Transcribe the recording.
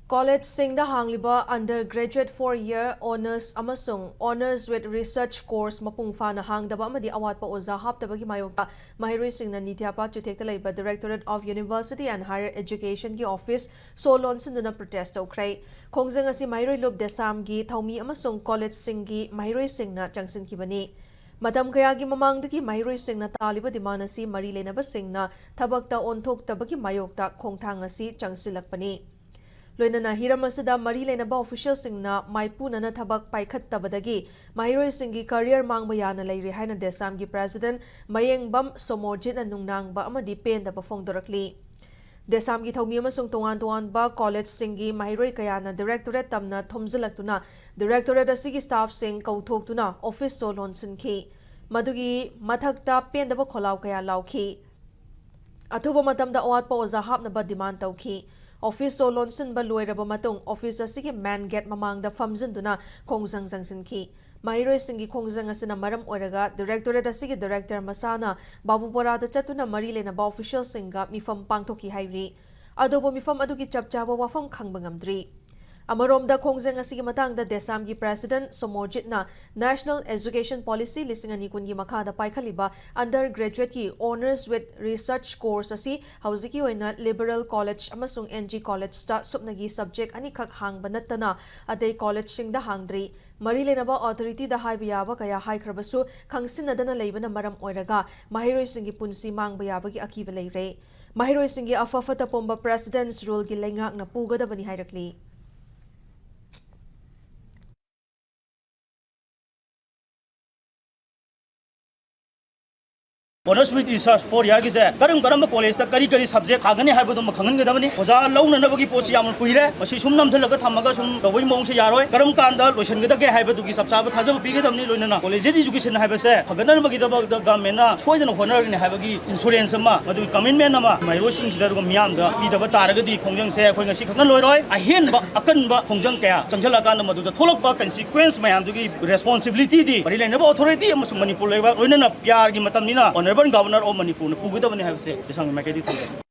College Singda Hangliba undergraduate 4-year honors amasung honors with research course mapung fana hangdaba amadi awatpa oza haptabagi mayokta mahiroi singna nityapa chutekta leiba Directorate of University and Higher Education ki office solon sinduna protest tawkrai khongjang asi mahiroi lub desam gi thaumi amasung college singgi mahiroi singna changsin kibani Madam Kayagi mamangdaki mahiroi singna taliba demand asi mari lenaba singna thabakta onthoktabagi mayokta khongthang asi changsilakpani Loinana Hiramasada Mari Lenaba official singna Maipuna Tabak Paikat Tabadagi, Mahiroi Singi career Mangbayana Lay Rehaina Desamgi President Mayeng Bam Somorjit and Nungnang Ba Amadi Pen the Bafong Dorakli. Desamgi Tomima Sung Tuan Ba College Singi Mahiroi Kayana Directorate Tamna Tomzilakuna, Directorate Asigi Staff Sing Kautoktuna, Office Solon Sinki, Madugi Matakta Pen the Bakolau Kaya Lauki. Atuba Matamda Oatpa Ozahap Naba demand Tauki. Office solon sin ba loiraba matung office asigi man get mamang da famzin duna khongjang jangsin ki mahiroi singi khongjang asina maram oiraga Directorate asigi Director Masana Babupora da chatuna mari lena ba official singa mifam pangthoki hairi adobo mifam adugi chapchaba wafam khangba ngamdri Amaromda khongjang asigi matangda Desamgi President Somorjitna National Education Policy lisingani kungi makhada paikhaliba undergraduate ki honors with research course asi hauziki oina liberal college amasung NG college sta supnagi subject ani khak hangba natana adei college singda hangdri mari lenaba authority da haibiyaba kaya haikhrabasu khangsinadana leibana maram oiraga mahiroi singi punsi mangba yabagi akiba leire mahiroi singi afafata pomba president's rule gi lengak na pugadabani hairakli Honors with research 4 year ki se karam college ta kari subject khagani haibu dum khangan ga damani oja launa na bagi posi yam puire masi sum nam thalaga thamaga sum dawai mong se yaroi karam kanda loisan ga ge haibu du ki sabsaba thajab pi ga damni loinana college education haibu se khagana bagi da government na soidana honor ni haibu gi insurance ma madu commitment ma mai ro sing da miyam da pi da taraga di khongjang se khoi ngasi khakna loiroi a hen ba akan ba khongjang kaya changjala kan madu da tholok ba consequence mayam du gi responsibility di bari lena authority amasung Manipur leba loinana pyar gi matam ni na Governor of Manipur, Pugudabani have said, the song Macadi.